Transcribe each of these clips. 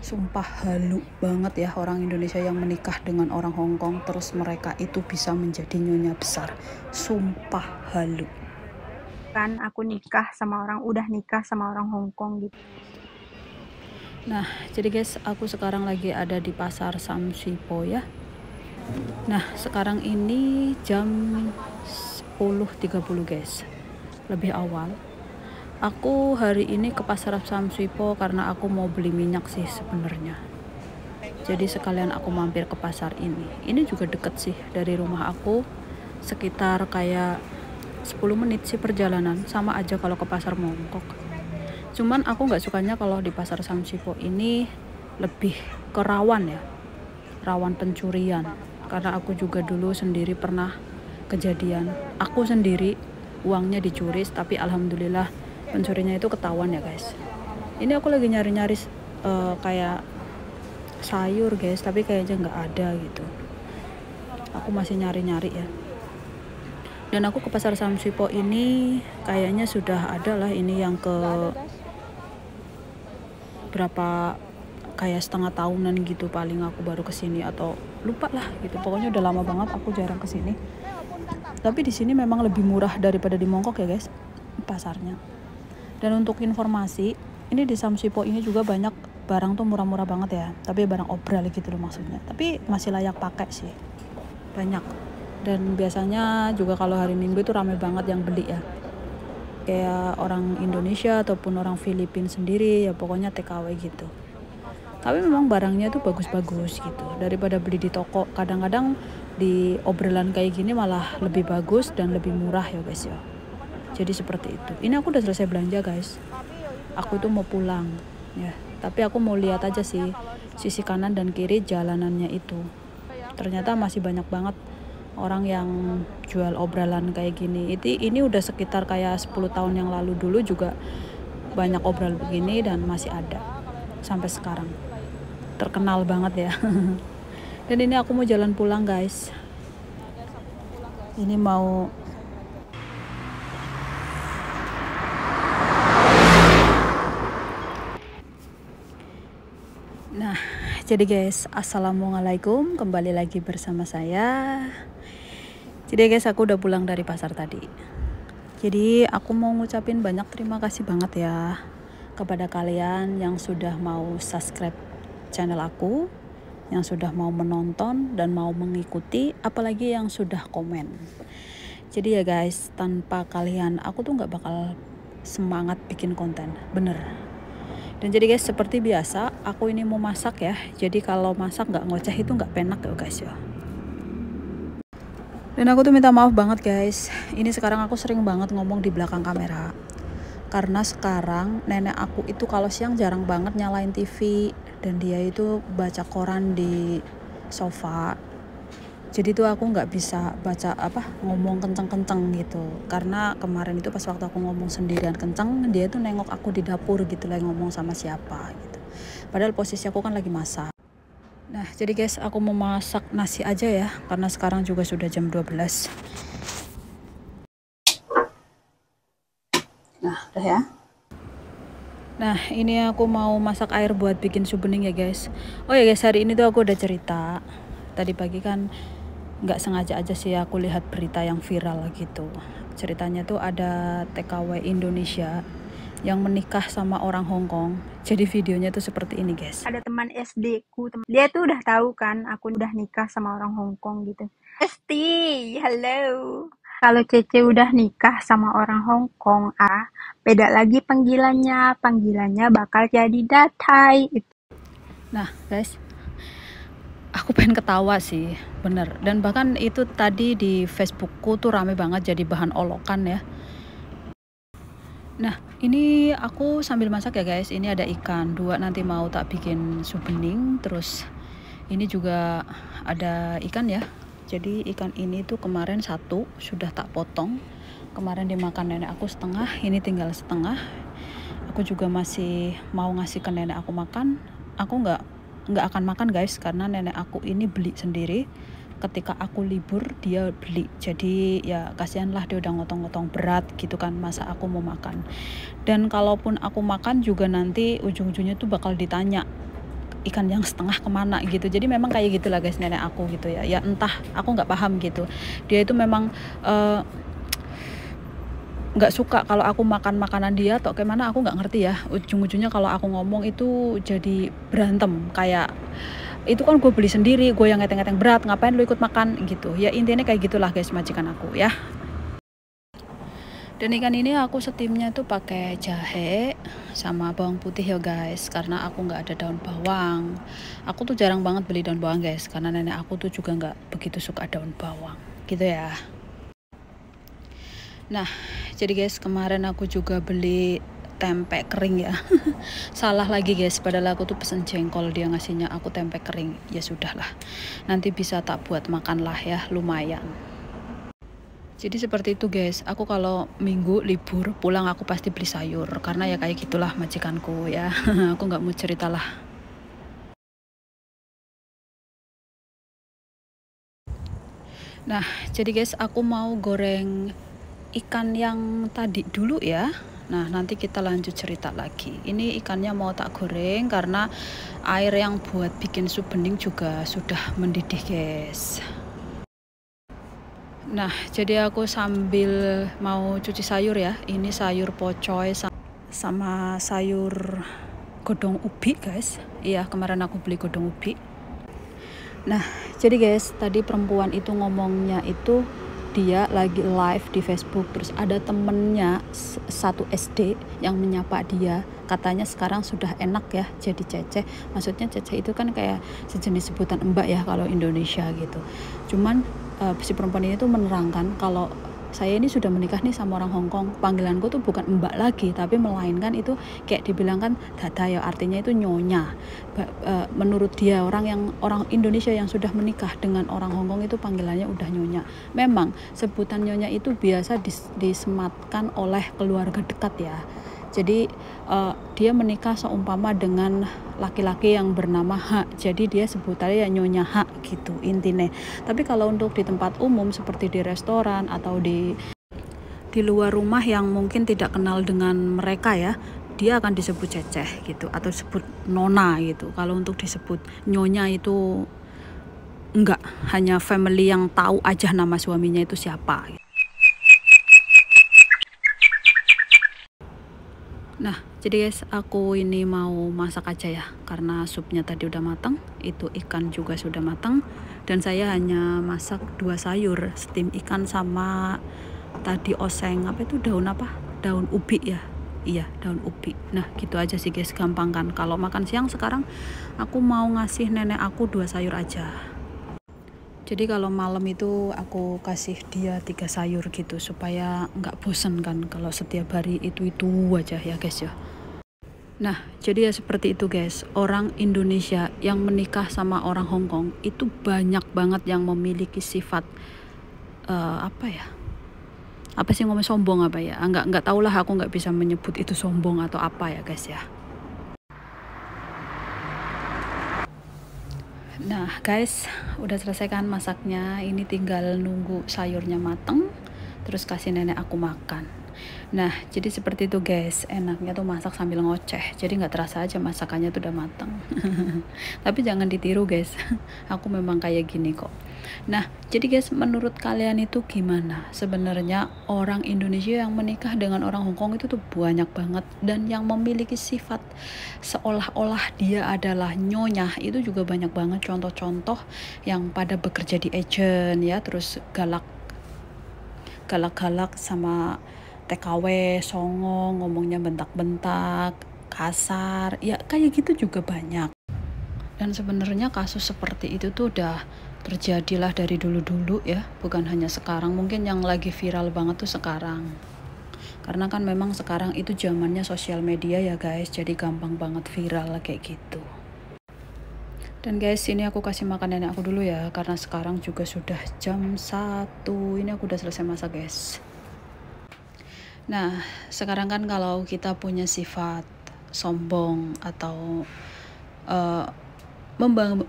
Sumpah halu banget ya orang Indonesia yang menikah dengan orang Hong Kong terus mereka itu bisa menjadi nyonya besar. Sumpah halu. Kan aku udah nikah sama orang Hong Kong gitu. Nah, jadi guys, aku sekarang lagi ada di pasar Samsipo ya. Nah, sekarang ini jam 10.30 guys. Lebih awal. Aku hari ini ke pasar Samsipo karena aku mau beli minyak sih sebenarnya. Jadi sekalian aku mampir ke pasar ini. Ini juga deket sih dari rumah aku, sekitar kayak 10 menit sih perjalanan, sama aja kalau ke pasar Mongkok. Cuman aku nggak sukanya kalau di pasar Samsipo ini lebih ke rawan ya, rawan pencurian. Karena aku juga dulu sendiri pernah kejadian, aku sendiri uangnya dicuri, tapi alhamdulillah pencurinya itu ketahuan ya guys. Ini aku lagi nyari-nyari kayak sayur guys, tapi kayaknya nggak ada gitu. Aku masih nyari-nyari ya. Dan aku ke pasar Samsipo ini kayaknya sudah ada lah, ini yang ke berapa, kayak setengah tahunan gitu paling aku baru kesini, atau lupa lah gitu. Pokoknya udah lama banget aku jarang kesini. Tapi di sini memang lebih murah daripada di Mongkok ya guys, pasarnya. Dan untuk informasi, ini di Samsipo ini juga banyak barang tuh murah-murah banget ya, tapi barang obral gitu loh maksudnya, tapi masih layak pakai sih, banyak. Dan biasanya juga kalau hari Minggu itu ramai banget yang beli ya, kayak orang Indonesia ataupun orang Filipina sendiri ya, pokoknya TKW gitu. Tapi memang barangnya tuh bagus-bagus gitu daripada beli di toko. Kadang-kadang di obrolan kayak gini malah lebih bagus dan lebih murah ya guys ya. Jadi seperti itu. Ini aku udah selesai belanja guys, aku tuh mau pulang ya, tapi aku mau lihat aja sih sisi kanan dan kiri jalanannya itu. Ternyata masih banyak banget orang yang jual obrolan kayak gini. Ini udah sekitar kayak 10 tahun yang lalu, dulu juga banyak obral begini dan masih ada sampai sekarang. Terkenal banget ya. Dan ini aku mau jalan pulang guys. Ini mau Nah, jadi guys, assalamualaikum, kembali lagi bersama saya. Jadi guys, aku udah pulang dari pasar tadi. Jadi aku mau ngucapin banyak terima kasih banget ya kepada kalian yang sudah mau subscribe channel aku, yang sudah mau menonton dan mau mengikuti, apalagi yang sudah komen. Jadi ya guys, tanpa kalian aku tuh nggak bakal semangat bikin konten, bener. Dan jadi guys, seperti biasa aku ini mau masak ya. Jadi kalau masak nggak ngoceh itu nggak penak ya guys ya. Dan aku tuh minta maaf banget guys. Ini sekarang aku sering banget ngomong di belakang kamera. Karena sekarang nenek aku itu kalau siang jarang banget nyalain TV. Dan dia itu baca koran di sofa. Jadi tuh aku nggak bisa ngomong kenceng-kenceng gitu. Karena kemarin itu pas waktu aku ngomong sendirian kenceng, dia tuh nengok aku di dapur gitu, lagi ngomong sama siapa gitu. Padahal posisi aku kan lagi masak. Nah, jadi guys, aku mau masak nasi aja ya, karena sekarang juga sudah jam 12. Nah, udah ya. Nah, ini aku mau masak air buat bikin sup bening ya guys. Oh ya guys, hari ini tuh aku udah cerita. Tadi pagi kan nggak sengaja aja sih aku lihat berita yang viral gitu. Ceritanya tuh ada TKW Indonesia yang menikah sama orang Hong Kong. Jadi videonya tuh seperti ini guys. Ada teman SD ku, dia tuh udah tahu kan aku udah nikah sama orang Hong Kong gitu. Esti, halo. Kalau Cece udah nikah sama orang Hong Kong, beda lagi panggilannya bakal jadi Datai. Nah guys, aku pengen ketawa sih, bener. Dan bahkan itu tadi di Facebookku tuh rame banget jadi bahan olokan ya. Nah, ini aku sambil masak ya guys. Ini ada ikan 2, nanti mau tak bikin sup bening. Terus ini juga ada ikan ya. Jadi ikan ini tuh kemarin 1 sudah tak potong. Kemarin dimakan nenek aku setengah, ini tinggal setengah. Aku juga masih mau ngasih ke nenek aku makan. Aku nggak akan makan guys, karena nenek aku ini beli sendiri. Ketika aku libur dia beli, jadi ya kasihan lah, dia udah ngotong-ngotong berat gitu kan, masa aku mau makan. Dan kalaupun aku makan juga nanti ujung-ujungnya tuh bakal ditanya ikan yang setengah kemana gitu. Jadi memang kayak gitulah guys nenek aku gitu ya. Ya entah, aku nggak paham gitu. Dia itu memang nggak suka kalau aku makan makanan dia atau kayak mana, aku nggak ngerti ya. Ujung-ujungnya kalau aku ngomong itu jadi berantem, kayak itu kan gue beli sendiri, gue yang ngeteng-ngeteng berat, ngapain lu ikut makan gitu ya. Intinya kayak gitulah guys majikan aku ya. Dan ikan ini aku steamnya tuh pakai jahe sama bawang putih ya guys, karena aku nggak ada daun bawang. Aku tuh jarang banget beli daun bawang guys, karena nenek aku tuh juga nggak begitu suka daun bawang gitu ya. Nah jadi guys, kemarin aku juga beli tempe kering ya. Salah lagi guys, padahal aku tuh pesen jengkol, dia ngasihnya aku tempe kering. Ya sudahlah, nanti bisa tak buat makan lah ya, lumayan. Jadi seperti itu guys, aku kalau minggu libur pulang aku pasti beli sayur, karena ya kayak gitulah majikanku ya. Aku nggak mau cerita lah. Nah jadi guys, aku mau goreng ikan yang tadi dulu ya. Nah nanti kita lanjut cerita lagi. Ini ikannya mau tak goreng karena air yang buat bikin sup bening juga sudah mendidih guys. Nah jadi aku sambil mau cuci sayur ya. Ini sayur pocoy sama sayur godong ubi guys. Iya, kemarin aku beli godong ubi. Nah jadi guys, tadi perempuan itu ngomongnya itu dia lagi live di Facebook, terus ada temennya satu SD yang menyapa dia, katanya sekarang sudah enak ya jadi Cece. Maksudnya Cece itu kan kayak sejenis sebutan mbak ya kalau Indonesia gitu. Cuman si perempuan ini tuh menerangkan kalau saya ini sudah menikah nih sama orang Hongkong, panggilanku tuh bukan mbak lagi, tapi melainkan itu kayak dibilang kan dada ya, artinya itu nyonya. Menurut dia orang Indonesia yang sudah menikah dengan orang Hongkong itu panggilannya udah nyonya. Memang sebutan nyonya itu biasa disematkan oleh keluarga dekat ya. Jadi dia menikah seumpama dengan laki-laki yang bernama H, jadi dia sebutannya ya nyonya H gitu intinya. Tapi kalau untuk di tempat umum seperti di restoran atau di luar rumah yang mungkin tidak kenal dengan mereka ya, dia akan disebut ceceh gitu atau disebut nona gitu. Kalau untuk disebut nyonya itu enggak, hanya family yang tahu aja nama suaminya itu siapa. Nah jadi guys, aku ini mau masak aja ya, karena supnya tadi udah matang, itu ikan juga sudah matang, dan saya hanya masak 2 sayur, steam ikan sama tadi oseng apa itu, daun ubi ya. Iya, daun ubi. Nah gitu aja sih guys, gampang kan. Kalau makan siang sekarang aku mau ngasih nenek aku 2 sayur aja. Jadi kalau malam itu aku kasih dia 3 sayur gitu, supaya nggak bosen kan kalau setiap hari itu aja ya guys ya. Nah jadi ya seperti itu guys, orang Indonesia yang menikah sama orang Hongkong itu banyak banget yang memiliki sifat apa sih ngomong sombong apa ya, nggak tahu lah, aku nggak bisa menyebut itu sombong atau apa ya guys ya. Nah guys, udah selesai kan masaknya, ini tinggal nunggu sayurnya mateng terus kasih nenek aku makan. Nah jadi seperti itu guys, enaknya tuh masak sambil ngoceh, jadi nggak terasa aja masakannya tuh udah mateng. Tapi jangan ditiru guys, aku memang kayak gini kok. Nah jadi guys, menurut kalian itu gimana? Sebenarnya orang Indonesia yang menikah dengan orang Hongkong itu tuh banyak banget, dan yang memiliki sifat seolah-olah dia adalah nyonya itu juga banyak banget. Contoh-contoh yang pada bekerja di agent ya, terus galak-galak sama TKW, songong, ngomongnya bentak-bentak, kasar, ya kayak gitu juga banyak. Dan sebenarnya kasus seperti itu tuh udah terjadilah dari dulu-dulu ya, bukan hanya sekarang. Mungkin yang lagi viral banget tuh sekarang, karena kan memang sekarang itu zamannya sosial media ya guys, jadi gampang banget viral kayak gitu. Dan guys, ini aku kasih makan nenek aku dulu ya, karena sekarang juga sudah jam 1. Ini aku udah selesai masak guys. Nah sekarang kan kalau kita punya sifat sombong atau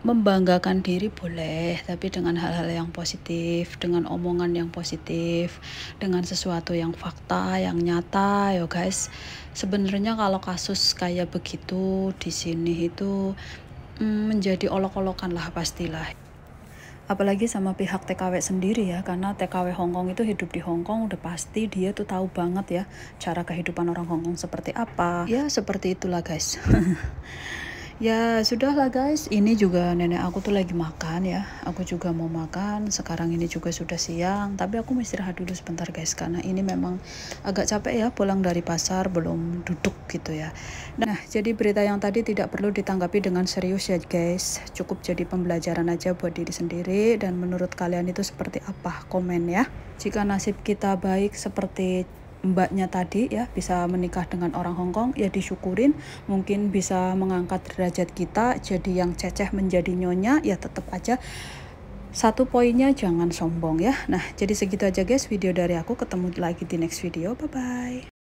membanggakan diri boleh, tapi dengan hal-hal yang positif, dengan omongan yang positif, dengan sesuatu yang fakta, yang nyata ya guys. Sebenarnya kalau kasus kayak begitu di sini itu menjadi olok-olokan lah pastilah. Apalagi sama pihak TKW sendiri ya, karena TKW Hongkong itu hidup di Hongkong, udah pasti dia tuh tahu banget ya cara kehidupan orang Hongkong seperti apa. Ya seperti itulah guys. Ya sudahlah guys, ini juga nenek aku tuh lagi makan ya. Aku juga mau makan, sekarang ini juga sudah siang. Tapi aku mau istirahat dulu sebentar guys, karena ini memang agak capek ya pulang dari pasar, belum duduk gitu ya. Nah jadi berita yang tadi tidak perlu ditanggapi dengan serius ya guys. Cukup jadi pembelajaran aja buat diri sendiri. Dan menurut kalian itu seperti apa? Komen ya. Jika nasib kita baik seperti mbaknya tadi ya, bisa menikah dengan orang Hongkong, ya disyukurin. Mungkin bisa mengangkat derajat kita jadi yang ceceh menjadi nyonya, ya tetap aja satu poinnya jangan sombong ya. Nah jadi segitu aja guys video dari aku, ketemu lagi di next video, bye bye.